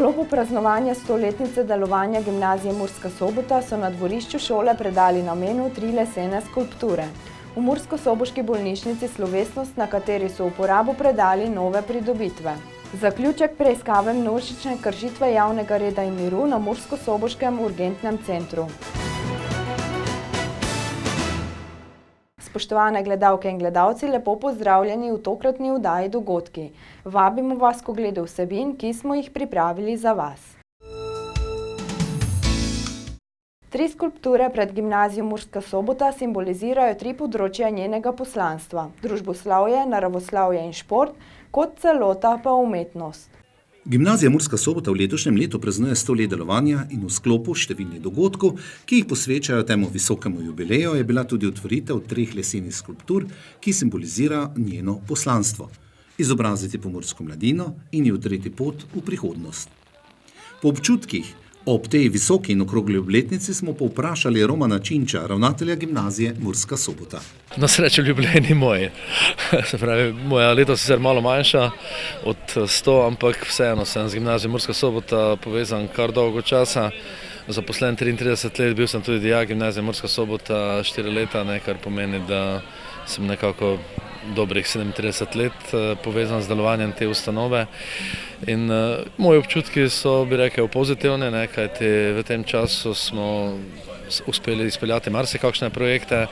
sklopu praznovanja 100-letnice delovanja Gimnazije Murska Sobota so na dvorišču šole predali namenu 3 lesene skulpture. V murskosoboški bolnišnici slovesnost, na kateri so v uporabo predali nove pridobitve. Zaključek preiskave množične kršitve javnega reda in miru na Murskosoboškem urgentnem centru. Spoštovane gledalke in gledalci, lepo pozdravljeni v tokratni oddaji Dogodki. Vabimo vas k ogledu vsebin, ki smo jih pripravili za vas. 3 skulpture pred Gimnazijo Murska Sobota simbolizirajo 3 področja njenega poslanstva: družboslovje, naravoslovje in šport, kot celota pa umetnost. Gimnazija Murska Sobota v letošnjem letu praznuje 100 let delovanja in v sklopu številnih dogodkov, ki jih posvečajo temu visokemu jubileju, je bila tudi otvoritev 3 lesenih skulptur, ki simbolizira njeno poslanstvo: izobraziti pomursko mladino in ji utreti pot v prihodnost. Po občutkih ob tej visoki in okrogli obletnici smo povprašali Romana Činča, ravnatelja Gimnazije Murska Sobota. Na srečo jubilej ni moj. Se pravi, moja leta sicer malo manjša od 100, ampak vseeno sem z Gimnazijo Murska Sobota povezan kar dolgo časa. Zaposlen 33 let, bil sem tudi dijak Gimnazije Murska Sobota 4 leta, kar pomeni, da sem nekako dobrih 37 let povezan z delovanjem te ustanove. In moji občutki so, bi rekel, pozitivni, kajti v tem času smo uspeli izpeljati marsikakšne projekte.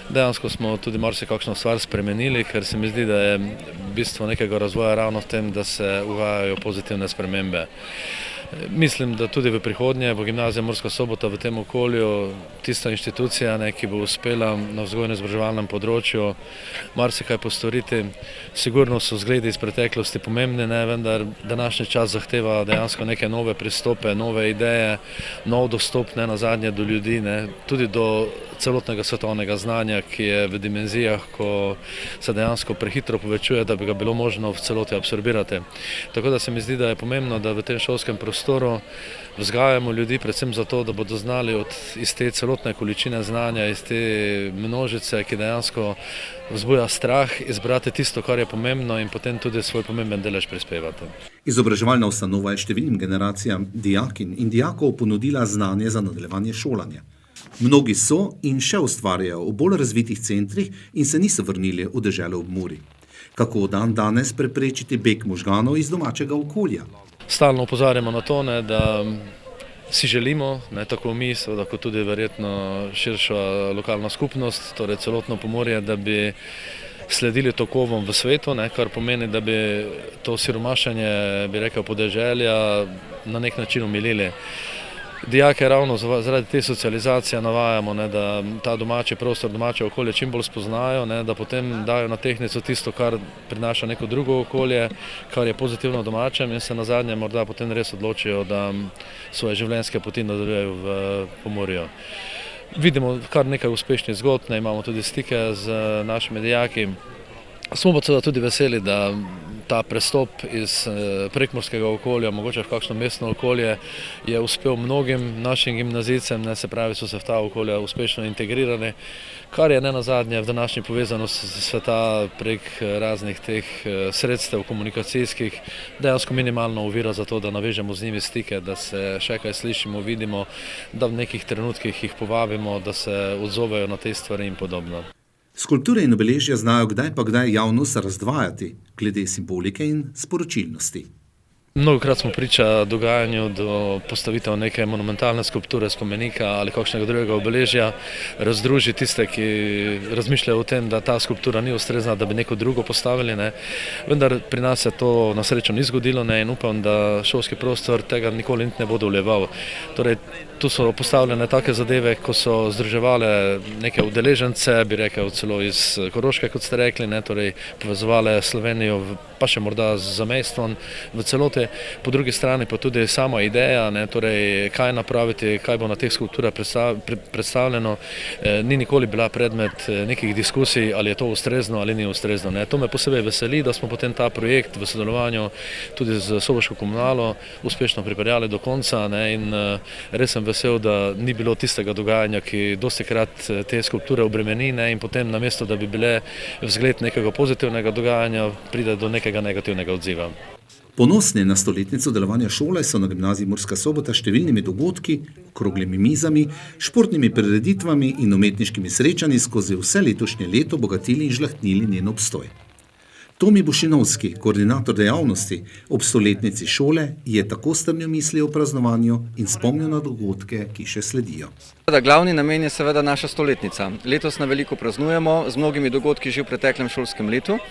Dejansko smo tudi marsikakšno stvar spremenili, ker se mi zdi, da je bistvo nekega razvoja ravno v tem, da se uvajajo pozitivne spremembe. Mislim, da tudi v prihodnje bo Gimnazija Murska Sobota v tem okolju tista inštitucija, ki bo uspela na vzgojno-izobraževalnem področju marsikaj postoriti. Sigurno so zgledi iz preteklosti pomembni, vendar današnji čas zahteva dejansko neke nove pristope, nove ideje, nov dostop nazadnje do ljudi, tudi do celotnega svetovnega znanja, ki je v dimenzijah, ko se dejansko prehitro povečuje, da bi ga bilo možno v celoti absorbirati. Tako da se mi zdi, da je pomembno, da v tem šolskem prostoru vzgajamo ljudi predvsem zato, da bodo znali iz te celotne količine znanja, iz te množice, ki dejansko vzbuja strah, izbrati tisto, kar je pomembno in potem tudi svoj pomemben delež prispevati. Izobraževalna ustanova je številnim generacijam dijakinj in dijakov ponudila znanje za nadaljevanje šolanja. Mnogi so in še ustvarjajo v bolj razvitih centrih in se niso vrnili v deželo ob Muri. Kako danes preprečiti beg možganov iz domačega okolja? Stalno opozarjamo na to, da si želimo, tako mi, seveda kot tudi verjetno širša lokalna skupnost, torej celotno Pomurje, da bi sledili tokovom v svetu, kar pomeni, da bi to siromašenje, bi rekel, podeželja na nek način omilili. Dijake ravno zaradi te socializacije navajamo, da ta domači prostor, domače okolje čim bolj spoznajo, da potem dajo na tehtnico tisto, kar prinaša neko drugo okolje, kar je pozitivno domačem in se nazadnje morda potem res odločijo, da svoje življenjske poti nadaljujejo v Pomurju. Vidimo kar nekaj uspešnih zgodb, imamo tudi stike z našimi dijaki. Smo pa seveda tudi veseli, da ta prestop iz prekmurskega okolja, mogoče v kakšno mestno okolje, je uspel mnogim našim gimnazijcem, se pravi, so se v ta okolja uspešno integrirali, kar je nenazadnje v današnji povezanosti sveta prek raznih teh sredstev komunikacijskih dejansko minimalno ovira za to, da navežemo z njimi stike, da se še kaj slišimo, vidimo, da v nekih trenutkih jih povabimo, da se odzovejo na te stvari in podobno. Skulpture in obeležja znajo kdaj pa kdaj javnost razdvajati glede simbolike in sporočilnosti. Mnogokrat smo priča dogajanju do postavitev neke monumentalne skulpture, spomenika ali kakšnega drugega obeležja, razdruži tiste, ki razmišljajo o tem, da ta skulptura ni ustrezna, da bi neko drugo postavili. Vendar pri nas se to na srečo ni zgodilo in upam, da šolski prostor tega nikoli ne bo dovoljeval. Torej, tu so postavljene take zadeve, ko so združevale neke udeležence, bi rekel celo iz Koroške, kot ste rekli, torej povezovale Slovenijo, pa še morda z zamejstvom v celoti. Po drugi strani pa tudi sama ideja, torej kaj napraviti, kaj bo na teh skulpturah predstavljeno, ni nikoli bila predmet nekih diskusij, ali je to ustrezno ali ni ustrezno. To me posebej veseli, da smo potem ta projekt v sodelovanju tudi z Soboško komunalo uspešno pripeljali do konca in res sem vesel, da ni bilo tistega dogajanja, ki dostikrat te skulpture obremeni in potem namesto, da bi bile vzgled nekega pozitivnega dogajanja, pride do nekega negativnega odziva. Ponosni na stoletnico delovanja šole so na Gimnaziji Murska Sobota številnimi dogodki, okroglimi mizami, športnimi prireditvami in umetniškimi srečanji skozi vse letošnje leto bogatili in žlahtnili njen obstoj. Tomi Bušinovski, koordinator dejavnosti ob stoletnici šole, je tako strnil misli o praznovanju in spomnil na dogodke, ki še sledijo. Glavni namen je seveda naša stoletnica. Letos na veliko praznujemo z mnogimi dogodki že v preteklem šolskem letu.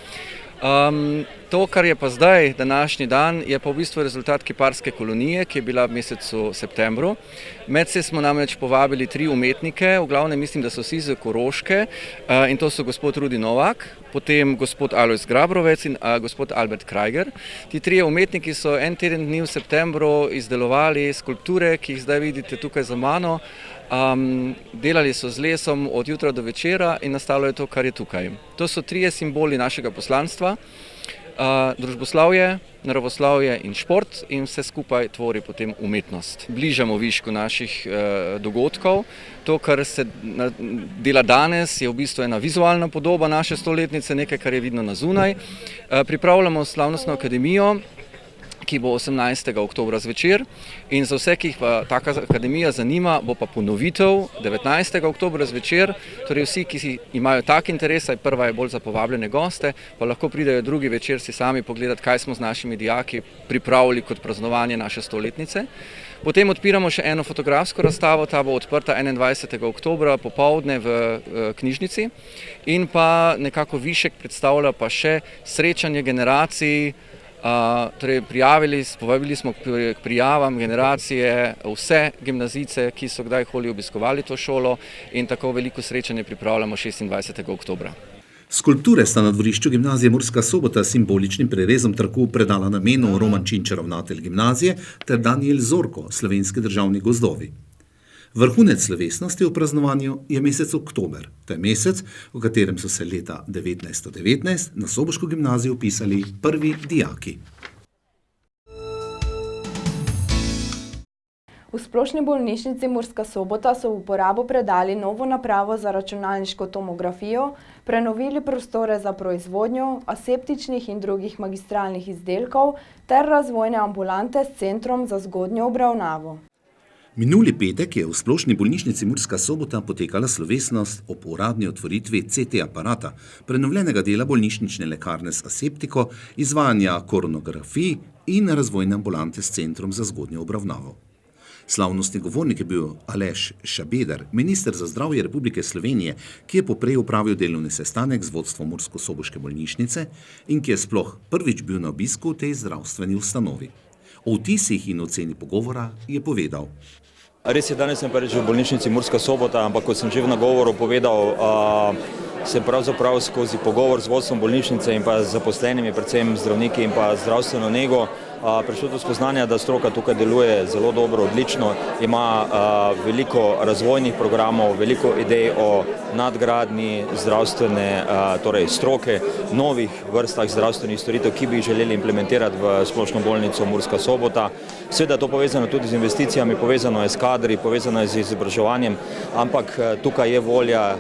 To, kar je pa zdaj, današnji dan, je pa v bistvu rezultat kiparske kolonije, ki je bila v mesecu septembru. Medse smo namreč povabili 3 umetnike, v glavnem mislim, da so vsi iz Koroške, in to so gospod Rudi Novak, potem gospod Alojz Grabrovec in gospod Albert Krajger. Ti 3 umetniki so en teden dni v septembru izdelovali skulpture, ki jih zdaj vidite tukaj za mano. Delali so z lesom od jutra do večera in nastalo je to, kar je tukaj. To so 3 simboli našega poslanstva, družboslavje, naravoslavje in šport, in vse skupaj tvori potem umetnost. Bližamo višku naših dogodkov. To, kar se dela danes, je v bistvu ena vizualna podoba naše stoletnice, nekaj, kar je vidno na zunaj. Pripravljamo slavnostno akademijo, ki bo 18. oktobra zvečer, in za vse, ki jih pa taka akademija zanima, bo pa ponovitev 19. oktobra zvečer, torej vsi, ki imajo tak interes, saj prva je bolj za povabljene goste, pa lahko pridejo drugi večer si sami pogledati, kaj smo z našimi dijaki pripravili kot praznovanje naše stoletnice. Potem odpiramo še eno fotografsko razstavo, ta bo odprta 21. oktobra popoldne v knjižnici, in pa nekako višek predstavlja pa še srečanje generacij. Torej povabili smo k prijavam generacije vse gimnazijce, ki so kdajkoli obiskovali to šolo, in tako veliko srečanje pripravljamo 26. oktobra. Skulpture sta na dvorišču Gimnazije Murska Sobota s simboličnim prerezom traku predala namenu Roman Činčer, ravnatelj gimnazije, ter Danijel Zorko, Slovenski državni gozdovi. Vrhunec slovesnosti v praznovanju je mesec oktober. To je mesec, v katerem so se leta 1919 na soboško gimnazijo vpisali prvi dijaki. V Splošni bolnišnici Murska Sobota so v uporabo predali novo napravo za računalniško tomografijo, prenovili prostore za proizvodnjo aseptičnih in drugih magistralnih izdelkov ter razvojne ambulante s centrom za zgodnjo obravnavo. Minuli petek je v Splošni bolnišnici Murska Sobota potekala slovesnost ob uradni otvoritvi CT aparata, prenovljenega dela bolnišnične lekarne s aseptiko, izvajanja koronografij in razvojne ambulante s centrom za zgodnjo obravnavo. Slavnostni govornik je bil Aleš Šabeder, minister za zdravje Republike Slovenije, ki je poprej opravil delovni sestanek z vodstvom Mursko-Soboške bolnišnice in ki je sploh prvič bil na obisku v tej zdravstveni ustanovi. O vtisih in oceni pogovora je povedal. Res je, danes sem prvič v bolnišnici Murska Sobota, ampak kot sem že v nagovoru povedal, sem pravzaprav skozi pogovor z vodstvom bolnišnice in pa z zaposlenimi, predvsem zdravniki in pa zdravstveno nego, prišel do spoznanja, da stroka tukaj deluje zelo dobro, odlično, ima veliko razvojnih programov, veliko idej o nadgradnji zdravstvene stroke, novih vrstah zdravstvenih storitev, ki bi jih želeli implementirati v Splošno bolnico Murska Sobota. Seveda je to povezano tudi z investicijami, povezano je s kadri, povezano je z izobraževanjem, ampak tukaj je volja,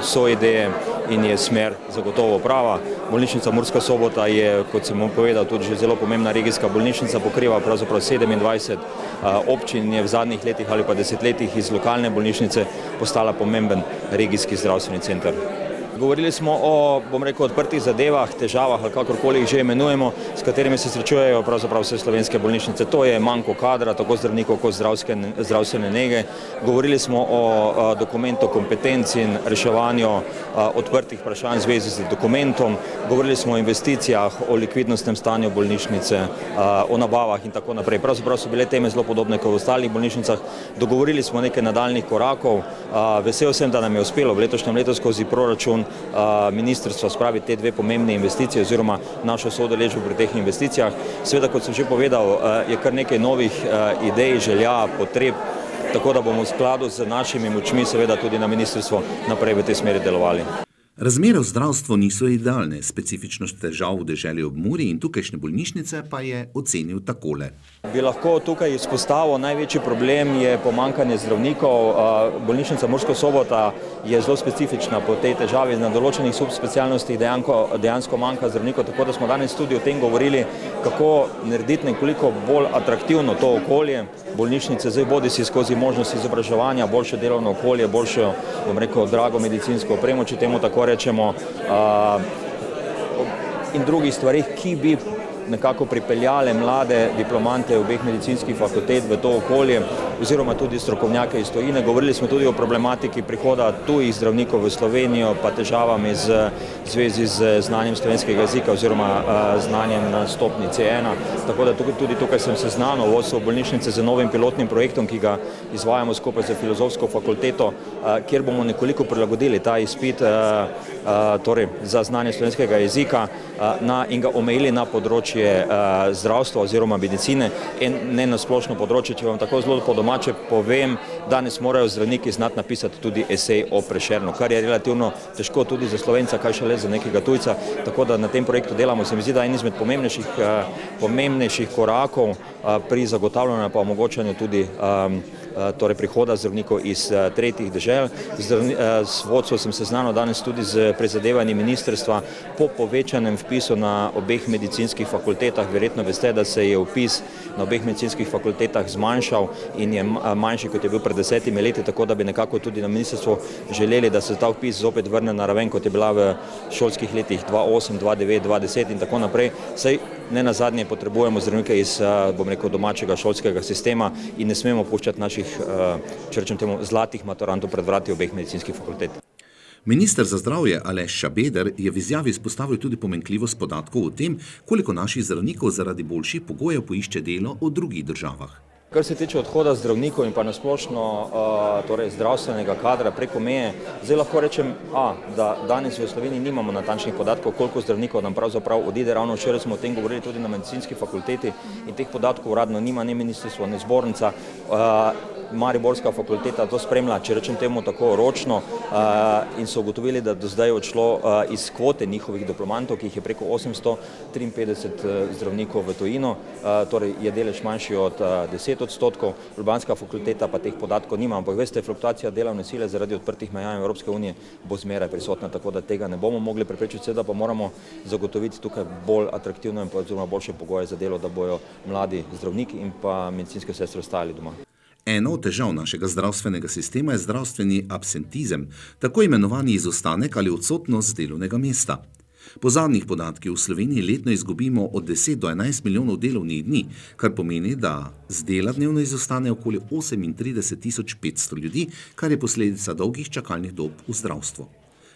so ideje in je smer zagotovo prava. Bolnišnica Murska Sobota je, kot sem vam povedal, tudi že zelo pomembna regijska bolnišnica, pokriva pravzaprav 27 občin in je v zadnjih letih ali pa desetletjih iz lokalne bolnišnice postala pomemben regijski zdravstveni center. Govorili smo o, odprtih zadevah, težavah ali kakorkoli jih že imenujemo, s katerimi se srečujejo pravzaprav vse slovenske bolnišnice. To je manko kadra, tako zdravnikov kot zdravstvene nege. Govorili smo o dokumentu kompetenc in reševanju odprtih vprašanj v zvezi z dokumentom. Govorili smo o investicijah, o likvidnostnem stanju bolnišnice, o nabavah in tako naprej. Pravzaprav so bile teme zelo podobne kot v ostalih bolnišnicah. Dogovorili smo nekaj nadaljnih korakov. Vesel sem, da nam je uspelo v letošnjem letu skozi proračun ministrstva spraviti te 2 pomembne investicije oziroma našo soudeležbo pri teh investicijah. Seveda, kot sem že povedal, je kar nekaj novih idej, želja, potreb, tako da bomo v skladu z našimi močmi seveda tudi na ministrstvo naprej v tej smeri delovali. Razmere v zdravstvu niso idealne, specifičnost težav v deželi ob Muri in tukajšnje bolnišnice pa je ocenil takole. Bi lahko tukaj izpostavil, največji problem je pomanjkanje zdravnikov. Bolnišnica Murska Sobota je zelo specifična po tej težavi, na določenih subspecialnostih dejansko manjka zdravnikov, tako da smo danes tudi o tem govorili, kako narediti nekoliko bolj atraktivno to okolje bolnišnice, zdaj bodi si skozi možnost izobraževanja, boljše delovno okolje, boljšo, bom rekel, drago medicinsko opremo, če temu tako rečemo, in drugih stvarih, ki bi nekako pripeljale mlade diplomante obeh medicinskih fakultet v to okolje, oziroma tudi strokovnjake iz tujine. Govorili smo tudi o problematiki prihoda tujih zdravnikov v Slovenijo, pa težavami v zvezi z znanjem slovenskega jezika oziroma znanjem na stopni C1. Tako da tudi tukaj sem seznanil vodstvo bolnišnice z novim pilotnim projektom, ki ga izvajamo skupaj z Filozofsko fakulteto, kjer bomo nekoliko prilagodili ta izpit torej za znanje slovenskega jezika in ga omejili na področje zdravstva oziroma medicine in ne na splošno področje. Če vam tako zelo po domače povem, danes morajo zdravniki znati napisati tudi esej o Prešernu, kar je relativno težko tudi za Slovenca, kaj šele za nekega tujca, tako da na tem projektu delamo. Se mi zdi, da je en izmed pomembnejših korakov pri zagotavljanju pa omogočanju tudi torej prihoda zdravnikov iz tretjih dežel. S vodstvom sem seznanil danes tudi z prizadevanji ministrstva po povečanem vpisu na obeh medicinskih fakultetah. Verjetno veste, da se je vpis na obeh medicinskih fakultetah zmanjšal in je manjši, kot je bil pred 10 leti, tako da bi nekako tudi na ministrstvu želeli, da se ta vpis zopet vrne na raven, kot je bila v šolskih letih 2008, 2009, 2010 in tako naprej. Saj ne nazadnje potrebujemo zdravnike iz, bom rekel, domačega šolskega sistema in ne smemo puščati naših, če rečem temu, zlatih maturantov pred vrati obeh medicinskih fakultet. Minister za zdravje Aleš Šabeder je v izjavi izpostavil tudi pomanjkljivost podatkov o tem, koliko naših zdravnikov zaradi boljših pogojev poišče delo v drugih državah. Kar se tiče odhoda zdravnikov in pa nasplošno torej zdravstvenega kadra preko meje, zdaj lahko rečem, da danes v Sloveniji nimamo natančnih podatkov, koliko zdravnikov nam pravzaprav odide. Ravno včeraj smo o tem govorili tudi na medicinski fakulteti in teh podatkov uradno nima ne ministrstvo, ne zbornica. Mariborska fakulteta to spremlja, če rečem temu tako, ročno in so ugotovili, da do zdaj je odšlo iz kvote njihovih diplomantov, ki jih je preko 853 zdravnikov v tujino, torej je delež manjši od 10%. Ljubljanska fakulteta pa teh podatkov nima, ampak veste, fluktuacija delovne sile zaradi odprtih meja Evropske unije bo zmeraj prisotna, tako da tega ne bomo mogli preprečiti, da pa moramo zagotoviti tukaj bolj atraktivno in oziroma boljše pogoje za delo, da bojo mladi zdravniki in pa medicinske sestre ostali doma. Eno od težav našega zdravstvenega sistema je zdravstveni absentizem, tako imenovani izostanek ali odsotnost delovnega mesta. Po zadnjih podatkih v Sloveniji letno izgubimo od 10 do 11 milijonov delovnih dni, kar pomeni, da z dela dnevno izostane okoli 38.500 ljudi, kar je posledica dolgih čakalnih dob v zdravstvu.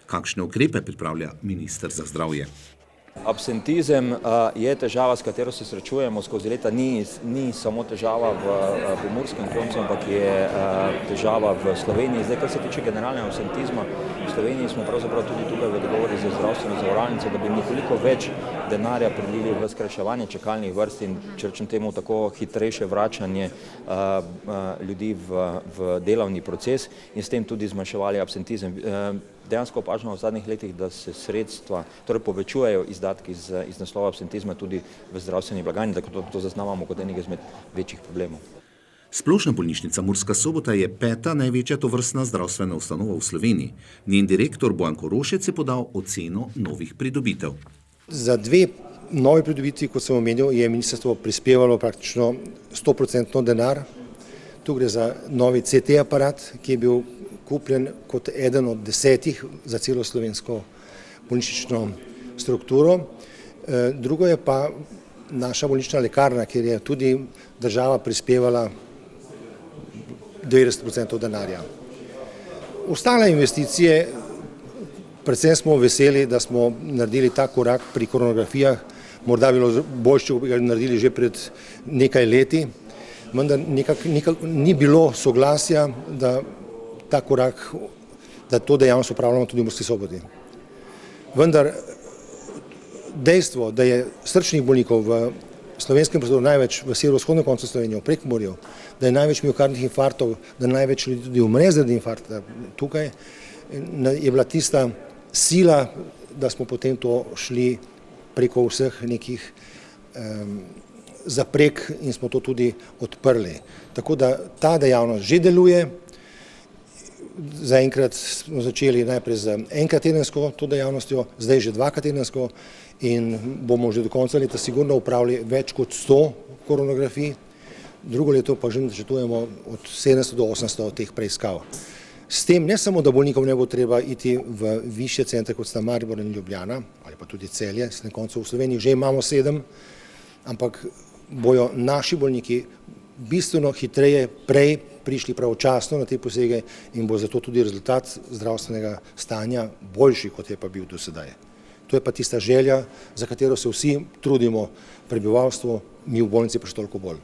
Kakšne ukrepe pripravlja minister za zdravje? Absentizem je težava, s katero se srečujemo skozi leta, ni samo težava v Pomurskem koncu, ampak je težava v Sloveniji. Zdaj, kar se tiče generalnega absentizma, v Sloveniji smo pravzaprav tudi tukaj v dogovori z zdravstveno zavarovalnico, da bi nekoliko več denarja prilili v skrajševanje čakalnih vrst in, če rečem temu tako, hitrejše vračanje ljudi v delovni proces in s tem tudi zmanjševali absentizem. Dejansko opažamo v zadnjih letih, da se sredstva, torej povečujejo izdatki iz naslova absentizma tudi v zdravstveni blagajni, tako to zaznavamo kot enega izmed večjih problemov. Splošna bolnišnica Murska Sobota je 5. največja tovrstna zdravstvena ustanova v Sloveniji. Njen direktor Bojan Korošec je podal oceno novih pridobitev. Za 2 nove pridobitvi, kot sem omenil, je ministrstvo prispevalo praktično 100% denar. Tu gre za novi CT aparat, ki je bil kupljen kot eden od 10 za celo slovensko bolnišnično strukturo. Drugo je pa naša bolnišnična lekarna, kjer je tudi država prispevala 90% denarja. Ostale investicije, predvsem smo veseli, da smo naredili ta korak pri koronografijah, morda bi bilo boljše, če bi ga naredili že pred nekaj leti, vendar ni bilo soglasja, da ta korak, da to dejavnost upravljamo tudi v Murski Soboti. Vendar dejstvo, da je srčnih bolnikov v slovenskem prostoru največ v severovzhodnem koncu Slovenije, v Prekmurju, da je največ miokardnih infarktov, da največ ljudi tudi umre zaradi infarkta tukaj, je bila tista sila, da smo potem to šli preko vseh nekih zaprek in smo to tudi odprli. Tako da ta dejavnost že deluje. Zaenkrat smo začeli najprej z enkrat tedensko to dejavnostjo, zdaj že dvakrat tedensko in bomo že do konca leta sigurno upravili več kot 100 koronografij. Drugo leto pa že načrtujemo od 700 do 800 teh preiskav. S tem ne samo, da bolnikom ne bo treba iti v višje centre, kot sta Maribor in Ljubljana, ali pa tudi Celje, na koncu v Sloveniji že imamo 7, ampak bojo naši bolniki bistveno hitreje, prej prišli pravočasno na te posege in bo zato tudi rezultat zdravstvenega stanja boljši, kot je pa bil do sedaj. To je pa tista želja, za katero se vsi trudimo, prebivalstvo, mi v bolnici pa še toliko bolj.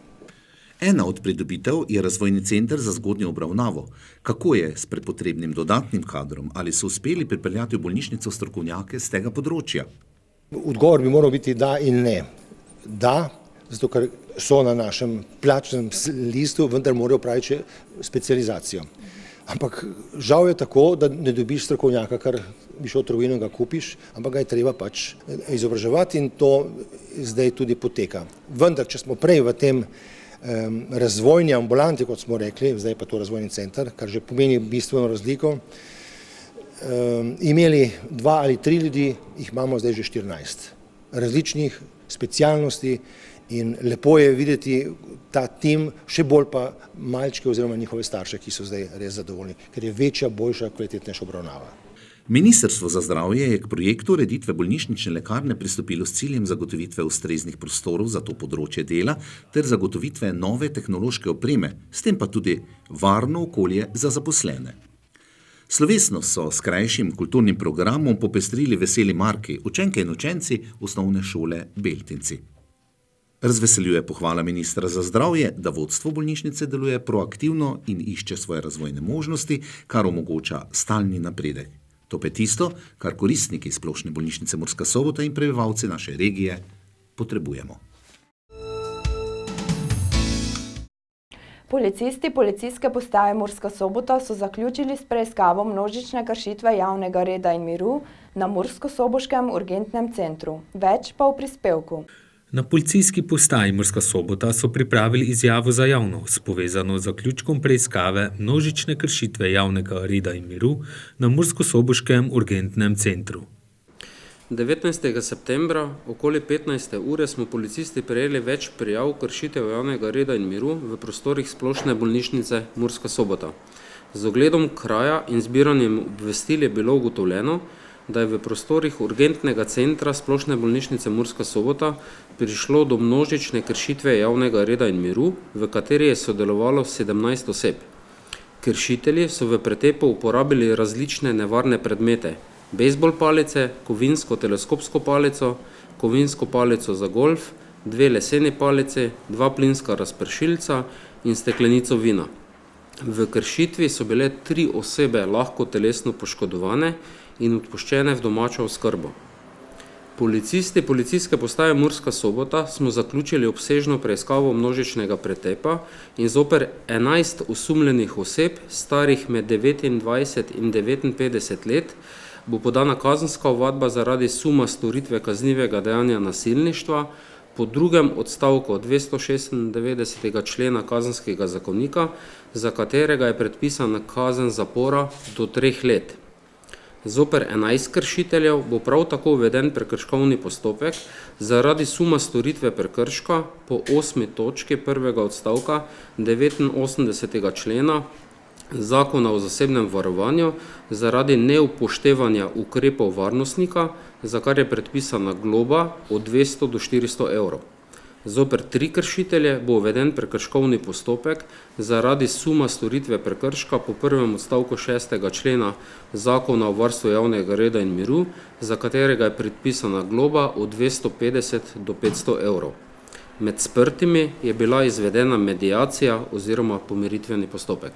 Ena od pridobitev je razvojni center za zgodnjo obravnavo. Kako je s prepotrebnim dodatnim kadrom? Ali so uspeli pripeljati v bolnišnico strokovnjake z tega področja? Odgovor bi moral biti da in ne. Da, zato ker so na našem plačnem listu, vendar morajo opraviti še specializacijo. Ampak žal je tako, da ne dobiš strokovnjaka, kar bi šel v trgovino in ga kupiš, ampak ga je treba pač izobraževati in to zdaj tudi poteka. Vendar, če smo prej v tem razvojni ambulanti, kot smo rekli, zdaj pa to razvojni center, kar že pomeni bistveno razliko, imeli 2 ali 3 ljudi, jih imamo zdaj že 14 različnih specialnosti in lepo je videti ta tim, še bolj pa malčke oziroma njihove starše, ki so zdaj res zadovoljni, ker je večja, boljša, kvalitetnejša obravnava. Ministrstvo za zdravje je k projektu ureditve bolnišnične lekarne pristopilo s ciljem zagotovitve ustreznih prostorov za to področje dela ter zagotovitve nove tehnološke opreme, s tem pa tudi varno okolje za zaposlene. Slovesno so s krajšim kulturnim programom popestrili veseli Marki, učenke in učenci osnovne šole Beltinci. Razveseljuje pohvala ministra za zdravje, da vodstvo bolnišnice deluje proaktivno in išče svoje razvojne možnosti, kar omogoča stalni napredek. To pa je tisto, kar koristniki Splošne bolnišnice Murska Sobota in prebivalci naše regije potrebujemo. Policisti Policijske postaje Murska Sobota so zaključili s preiskavo množične kršitve javnega reda in miru na Mursko-Soboškem urgentnem centru. Več pa v prispevku. Na Policijski postaji Murska Sobota so pripravili izjavo za javnost, povezano z zaključkom preiskave množične kršitve javnega reda in miru na Mursko-Soboškem urgentnem centru. 19. septembra okoli 15. ure smo policisti prejeli več prijav kršitev javnega reda in miru v prostorih Splošne bolnišnice Murska Sobota. Z ogledom kraja in zbiranjem obvestil je bilo ugotovljeno, da je v prostorih urgentnega centra Splošne bolnišnice Murska Sobota prišlo do množične kršitve javnega reda in miru, v kateri je sodelovalo 17 oseb. Kršitelji so v pretepu uporabili različne nevarne predmete: bejzbol palice, kovinsko teleskopsko palico, kovinsko palico za golf, 2 leseni palice, 2 plinska razpršilca in steklenico vina. V kršitvi so bile 3 osebe lahko telesno poškodovane in odpuščene v domačo oskrbo. Policisti Policijske postaje Murska Sobota smo zaključili obsežno preiskavo množičnega pretepa in zoper 11 osumljenih oseb, starih med 29 in 59 let, bo podana kazenska ovadba zaradi suma storitve kaznivega dejanja nasilništva po drugem odstavku 296. člena kazenskega zakonika, za katerega je predpisana kazen zapora do 3 let. Zoper 11 kršiteljev bo prav tako uveden prekrškovni postopek zaradi suma storitve prekrška po 8. točki prvega odstavka 89. člena Zakona o zasebnem varovanju zaradi neupoštevanja ukrepov varnostnika, za kar je predpisana globa od 200 do 400 evrov. Zoper 3 kršitelje bo uveden prekrškovni postopek zaradi suma storitve prekrška po prvem odstavku 6. člena Zakona o varstvu javnega reda in miru, za katerega je predpisana globa od 250 do 500 evrov. Med sprtimi je bila izvedena mediacija oziroma pomiritveni postopek.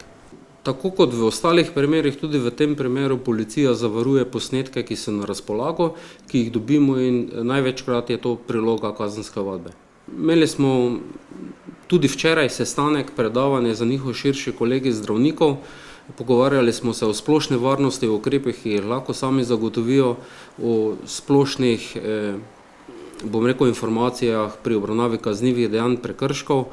Tako kot v ostalih primerih, tudi v tem primeru policija zavaruje posnetke, ki so na razpolago, ki jih dobimo, in največkrat je to priloga kazenske ovadbe. Imeli smo tudi včeraj sestanek, predavanje za njihov širši kolegi zdravnikov, Pogovarjali smo se o splošni varnosti, o ukrepih, ki jih lahko sami zagotovijo, o splošnih informacijah pri obravnavi kaznivih dejanj prekrškov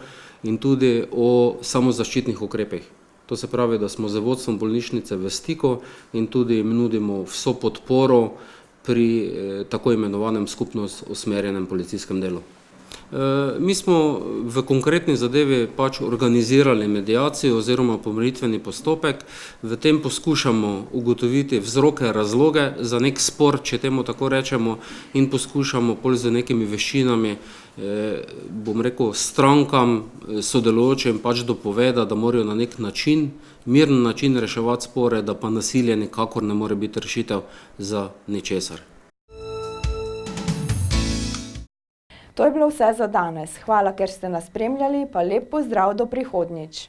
in tudi o samozaščitnih ukrepih. To se pravi, da smo z vodstvom bolnišnice v stiku in tudi jim nudimo vso podporo pri tako imenovanem skupno usmerjenem policijskem delu. Mi smo v konkretni zadevi organizirali mediacijo oziroma pomiritveni postopek. V tem poskušamo ugotoviti vzroke, razloge za nek spor, če temu tako rečemo, in poskušamo z nekimi veščinami, strankam sodelujočim dopovedati, da morajo na nek način, miren način reševati spore, da pa nasilje nikakor ne more biti rešitev za ničesar. To je bilo vse za danes. Hvala, ker ste nas spremljali, pa lep pozdrav do prihodnjič.